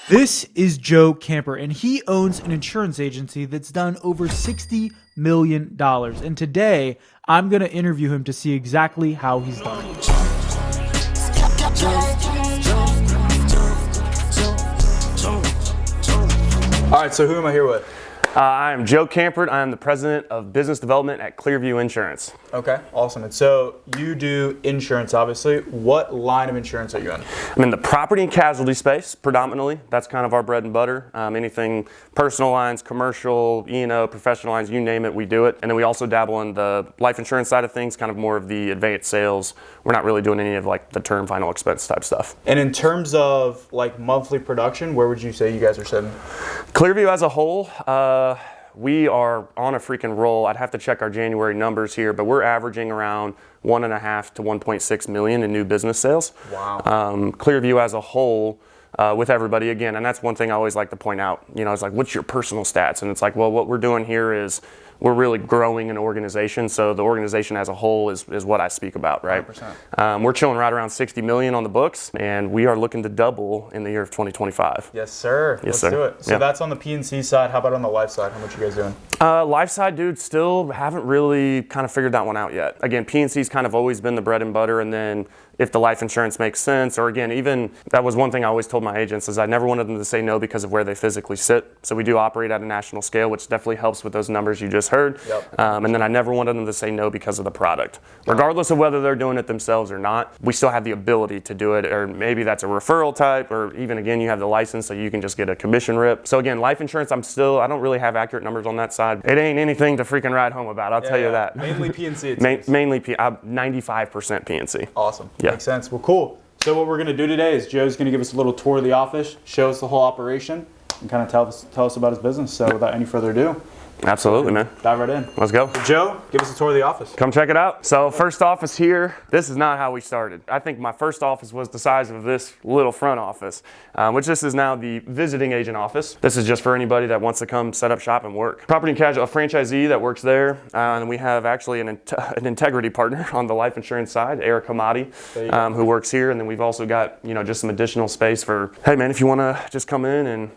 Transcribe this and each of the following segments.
This is Joe Camper, and he owns an insurance agency that's done over $60 million. And today, I'm going to interview him to see exactly how he's done it. All right, so who am I here with? I am Joe Campert. I am the president of business development at Clearview Insurance. Okay, awesome. And so you do insurance, obviously. What line of insurance are you in? I'm in the property and casualty space, predominantly. That's kind of our bread and butter. Anything personal lines, commercial, E&O, professional lines, you name it, we do it. And then we also dabble in the life insurance side of things, kind of more of the advanced sales. We're not really doing any of like the term final expense type stuff. And in terms of like monthly production, where would you say you guys are sitting? Clearview as a whole, we are on a freaking roll. I'd have to check our January numbers here, but we're averaging around 1.5 to 1.6 million in new business sales. Wow. Clearview as a whole, with everybody again, and that's one thing I always like to point out. You know, it's like, what's your personal stats? And it's like, well, what we're doing here is we're really growing an organization. So the organization as a whole is what I speak about, right? 100%. We're chilling right around 60 million on the books, and we are looking to double in the year of 2025. Yes, sir. Yes, Let's sir. do it. So that's on the P&C side. How about on the life side? How much you guys doing? Life side, dude, still haven't really kind of figured that one out yet. Again, P&C's kind of always been the bread and butter, and then if the life insurance makes sense, or again, even that was one thing I always told my agents is I never wanted them to say no because of where they physically sit. So we do operate at a national scale, which definitely helps with those numbers you just heard. Yep. And then I never wanted them to say no because of the product. Regardless of whether they're doing it themselves or not, we still have the ability to do it, or maybe that's a referral type, or even again, you have the license so you can just get a commission rip. So again, life insurance, I don't really have accurate numbers on that side. It ain't anything to freaking write home about, I'll tell you that. Mainly P&C. Mainly 95% P&C. Awesome. Yeah. Makes sense. Well, cool. So what we're going to do today is Joe's going to give us a little tour of the office, show us the whole operation, and kind of tell us about his business. So without any further ado, absolutely, man. dive right in. Let's go. Joe, give us a tour of the office. Come check it out. So first office here, this is not how we started. I think my first office was the size of this little front office, which this is now the visiting agent office. This is just for anybody that wants to come set up shop and work. Property and casualty, a franchisee that works there, and we have actually an integrity partner on the life insurance side, Eric Hamadi, who works here. And then we've also got, just some additional space for, hey man, if you want to just come in and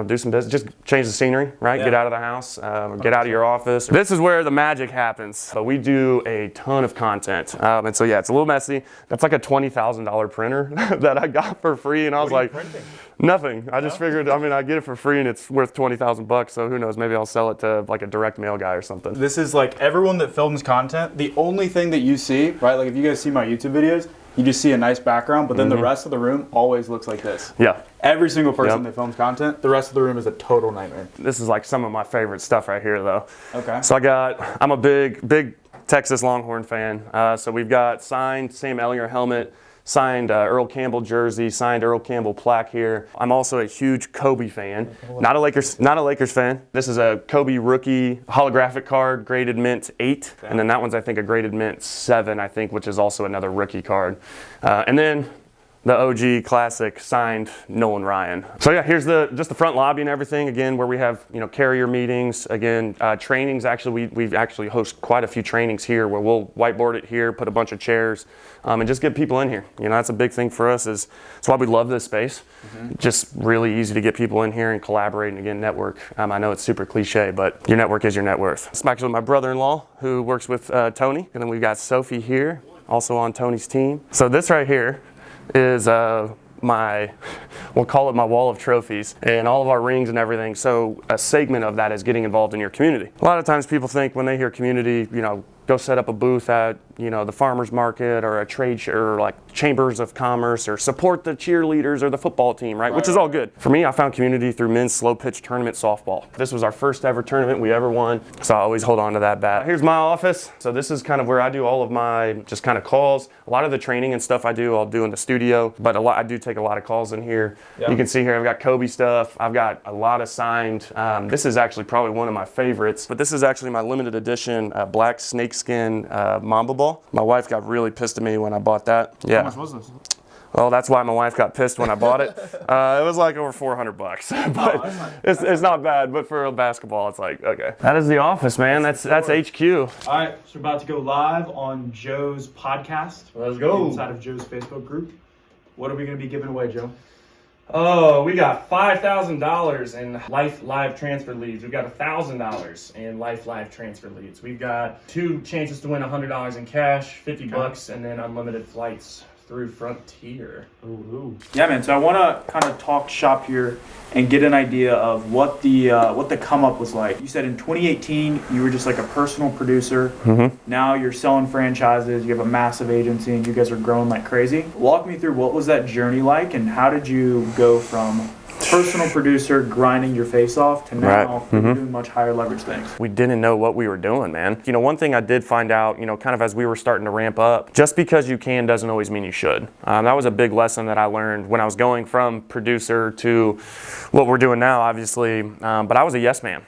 do some business, just change the scenery, right? Yeah. Get out of the house, get out of your office. This is where the magic happens. So we do a ton of content. And so yeah, it's a little messy. That's like a $20,000 printer that I got for free. And I was like, nothing. I just figured, I get it for free and it's worth 20,000 bucks. So who knows, maybe I'll sell it to like a direct mail guy or something. This is like everyone that films content, the only thing that you see, right? Like if you guys see my YouTube videos, you just see a nice background, but then the rest of the room always looks like this. Yeah. Every single person that films content, the rest of the room is a total nightmare. This is like some of my favorite stuff right here though. Okay. So I'm a big Texas Longhorn fan. So we've got signed Sam Ellinger helmet, signed Earl Campbell jersey, signed Earl Campbell plaque here. I'm also a huge Kobe fan. Not a Lakers fan. This is a Kobe rookie holographic card, graded mint 8. Okay. And then that one's I think a graded mint 7, I think, which is also another rookie card. And then the OG classic signed Nolan Ryan. So yeah, here's just the front lobby and everything. Again, where we have carrier meetings. Again, trainings. Actually, we actually host quite a few trainings here where we'll whiteboard it here, put a bunch of chairs, and just get people in here. That's a big thing for us. That's why we love this space. Just really easy to get people in here and collaborate and again network. I know it's super cliche, but your network is your net worth. It's actually my brother-in-law who works with Tony, and then we've got Sophie here, also on Tony's team. So this right here is we'll call it my wall of trophies and all of our rings and everything. So a segment of that is getting involved in your community. A lot of times people think when they hear community, go set up a booth at the farmer's market or a trade show or like chambers of commerce or support the cheerleaders or the football team, right? Which is all good. For me, I found community through men's slow pitch tournament softball. This was our first ever tournament we ever won, so I always hold on to that bat. Here's my office. So this is kind of where I do all of my just kind of calls. A lot of the training and stuff I'll do in the studio, but I do take a lot of calls in here. Yep. You can see here I've got Kobe stuff. I've got a lot of signed. This is actually probably one of my favorites, but this is actually my limited edition black snakeskin Mamba ball. My wife got really pissed at me when I bought that. Yeah. How much was this? Well, that's why my wife got pissed when I bought it. It was like over $400, but it's not bad. But for a basketball, it's like, okay. That is the office, man. That's HQ. All right, so we're about to go live on Joe's podcast. Let's go. Inside of Joe's Facebook group. What are we going to be giving away, Joe? Oh, we got $5,000 in live transfer leads. We've got $1,000 in live transfer leads. We've got 2 chances to win $100 in cash, 50 bucks, and then unlimited flights through Frontier. Ooh. Yeah, man. So I want to kind of talk shop here and get an idea of what the come up was like. You said in 2018 you were just like a personal producer. Mm-hmm. Now you're selling franchises. You have a massive agency, and you guys are growing like crazy. Walk me through what was that journey like, and how did you go from personal producer grinding your face off to now doing much higher leverage things? We didn't know what we were doing, man. You know, one thing I did find out, you know, kind of as we were starting to ramp up, just because you can doesn't always mean you should. That was a big lesson that I learned when I was going from producer to what we're doing now, obviously. But I was a yes man.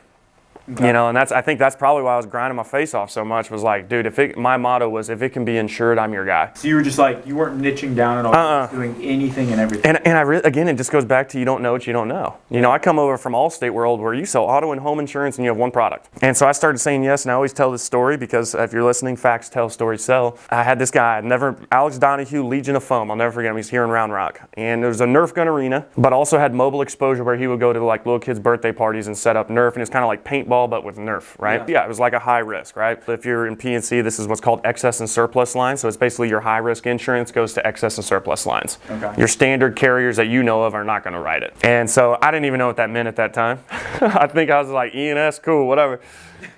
Okay. You know, and I think that's probably why I was grinding my face off so much, was like, dude, my motto was, if it can be insured, I'm your guy. So you were just like, you weren't niching down at all, you were doing anything and everything. And again, it just goes back to, you don't know what you don't know. You know, I come over from Allstate world where you sell auto and home insurance and you have one product. And so I started saying yes, and I always tell this story because if you're listening, facts tell, stories sell. I had this guy, Alex Donahue, Legion of Foam, I'll never forget him, he's here in Round Rock. And there was a Nerf gun arena, but also had mobile exposure where he would go to like little kids' birthday parties and set up Nerf, and it's kind of like paintball, but with Nerf. Right? Yeah, it was like a high risk, right? If you're in P&C, this is what's called excess and surplus lines. So it's basically your high risk insurance goes to excess and surplus lines. Okay. Your standard carriers that you know of are not going to write it. And so I didn't even know what that meant at that time. I think I was like, E&S, cool, whatever.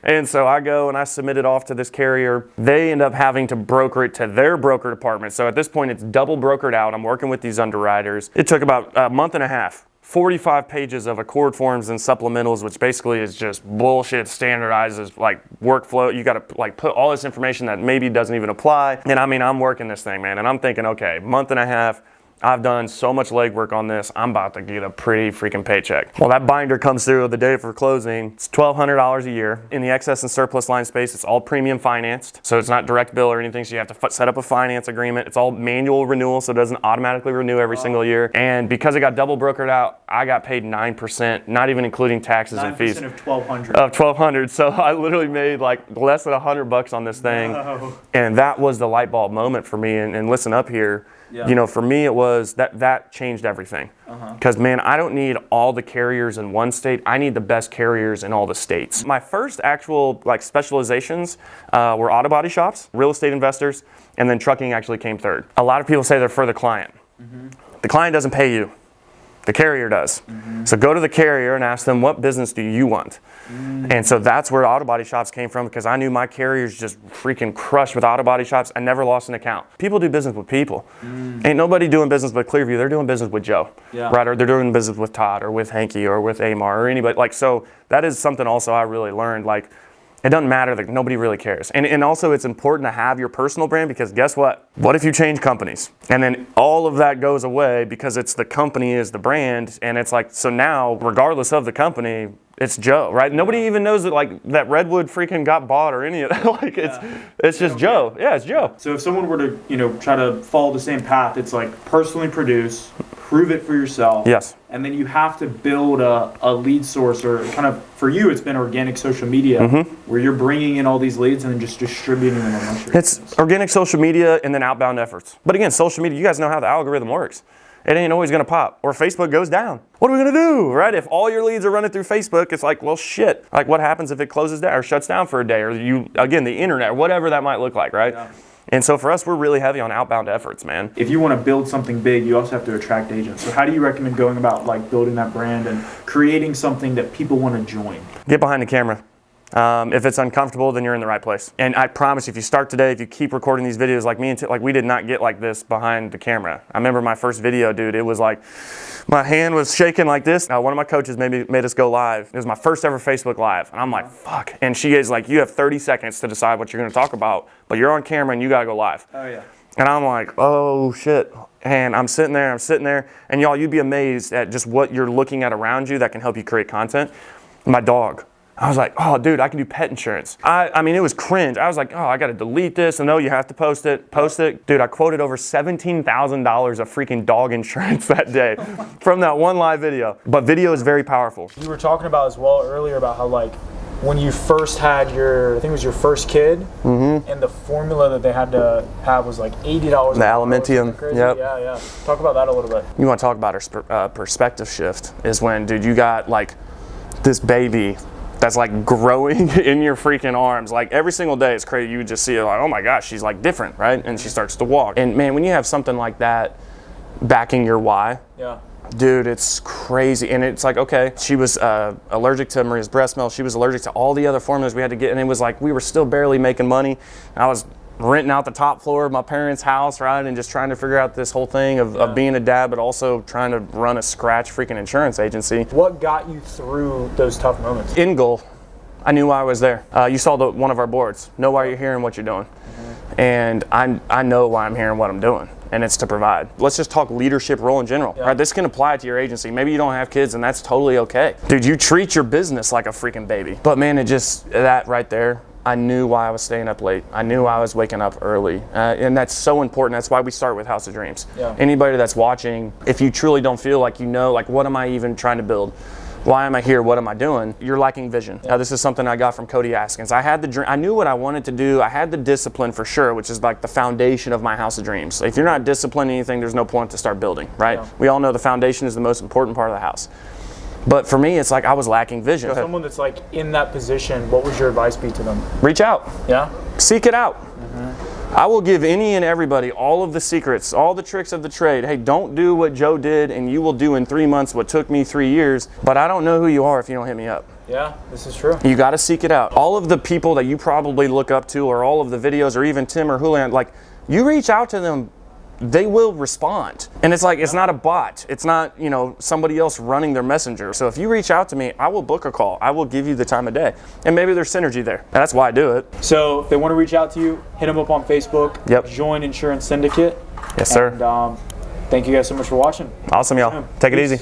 And so I go and I submit it off to this carrier. They end up having to broker it to their broker department. So at this point, it's double brokered out. I'm working with these underwriters. It took about a month and a half. 45 pages of accord forms and supplementals, which basically is just bullshit, standardizes like workflow. You got to like put all this information that maybe doesn't even apply. And I mean, I'm working this thing, man, and I'm thinking, okay, month and a half, I've done so much legwork on this, I'm about to get a pretty freaking paycheck. Well, that binder comes through the day for closing. It's $1,200 a year. In the excess and surplus line space, it's all premium financed, so it's not direct bill or anything, so you have to set up a finance agreement. It's all manual renewal, so it doesn't automatically renew every single year. And because it got double brokered out, I got paid 9%, not even including taxes and fees. 9% of $1,200. Of $1,200, so I literally made like less than $100 on this thing. No. And that was the light bulb moment for me, and listen up here. Yeah. You know, for me, it was that changed everything. Because, man, I don't need all the carriers in one state. I need the best carriers in all the states. My first actual like specializations were auto body shops, real estate investors, and then trucking actually came third. A lot of people say they're for the client. The client doesn't pay you. The carrier does. So go to the carrier and ask them, what business do you want? And so that's where auto body shops came from, because I knew my carriers just freaking crushed with auto body shops. I never lost an account. People do business with people. Ain't nobody doing business with Clearview. They're doing business with Joe, right? Or they're doing business with Todd or with Hanky or with Amar or anybody. Like, so that is something also I really learned. Like, it doesn't matter, like nobody really cares. And also it's important to have your personal brand, because guess what? What if you change companies? And then all of that goes away because it's the company is the brand, and it's like, so now regardless of the company, it's Joe, right? Nobody even knows that like that Redwood freaking got bought or any of that. Like it's just Joe. Yeah, it's Joe. So if someone were to, you know, try to follow the same path, it's like personally produce, prove it for yourself. Yes. And then you have to build a lead source, or kind of, for you, it's been organic social media, where you're bringing in all these leads and then just distributing them amongst your business. Organic social media and then outbound efforts. But again, social media, you guys know how the algorithm works. It ain't always going to pop, or Facebook goes down. What are we going to do, right? If all your leads are running through Facebook, it's like, well, shit. Like, what happens if it closes down or shuts down for a day, or again, the internet, or whatever that might look like, right? Yeah. And so for us, we're really heavy on outbound efforts, man. If you want to build something big, you also have to attract agents. So how do you recommend going about like building that brand and creating something that people want to join? Get behind the camera. If it's uncomfortable, then you're in the right place. And I promise you, if you start today, if you keep recording these videos like me, like we did not get like this behind the camera. I remember my first video, dude, it was like, my hand was shaking like this. One of my coaches made us go live. It was my first ever Facebook Live. And I'm like, fuck. And she is like, you have 30 seconds to decide what you're going to talk about, but you're on camera and you got to go live. Oh, yeah. And I'm like, oh, shit. And I'm sitting there. And y'all, you'd be amazed at just what you're looking at around you that can help you create content. My dog. I was like, oh, dude, I can do pet insurance. I mean, it was cringe. I was like, oh, I got to delete this. And no, you have to post it. Dude, I quoted over $17,000 of freaking dog insurance that day from that one live video. But video is very powerful. You were talking about as well earlier about how like when you first had your, I think it was your first kid, and the formula that they had to have was like $80. The aluminium. Yep. Yeah. Talk about that a little bit. You want to talk about a perspective shift is when, dude, you got like this baby that's like growing in your freaking arms. Like every single day it's crazy. You would just see it like, oh my gosh, she's like different, right? And she starts to walk. And man, when you have something like that backing your why, dude, it's crazy. And it's like, okay, she was allergic to Maria's breast milk. She was allergic to all the other formulas we had to get. And it was like, we were still barely making money. I was renting out the top floor of my parents' house, right? And just trying to figure out this whole thing of being a dad, but also trying to run a scratch freaking insurance agency. What got you through those tough moments? End goal. I knew why I was there. You saw one of our boards. Know why you're here and what you're doing. And I know why I'm here and what I'm doing. And it's to provide. Let's just talk leadership role in general. Right? This can apply to your agency. Maybe you don't have kids and that's totally okay. Dude, you treat your business like a freaking baby. But man, that right there, I knew why I was staying up late. I knew I was waking up early. And that's so important. That's why we start with House of Dreams. Anybody that's watching, if you truly don't feel like you know, like what am I even trying to build? Why am I here? What am I doing? You're lacking vision. This is something I got from Cody Askins. I had the dream. I knew what I wanted to do. I had the discipline for sure, which is like the foundation of my House of Dreams. If you're not disciplined in anything, there's no point to start building, right? We all know the foundation is the most important part of the house. But for me, it's like I was lacking vision. Someone that's like in that position, what would your advice be to them? Reach out. Seek it out. I will give any and everybody all of the secrets, all the tricks of the trade. Hey, don't do what Joe did and you will do in 3 months what took me 3 years, but I don't know who you are if you don't hit me up. Yeah, this is true. You got to seek it out. All of the people that you probably look up to, or all of the videos, or even Tim or Julian, like you reach out to them, they will respond. And it's like, it's not a bot. It's not, somebody else running their messenger. So if you reach out to me, I will book a call. I will give you the time of day. And maybe there's synergy there. And that's why I do it. So if they want to reach out to you, hit them up on Facebook. Join Insurance Syndicate. Yes, sir. And thank you guys so much for watching. Awesome, y'all. Take it easy.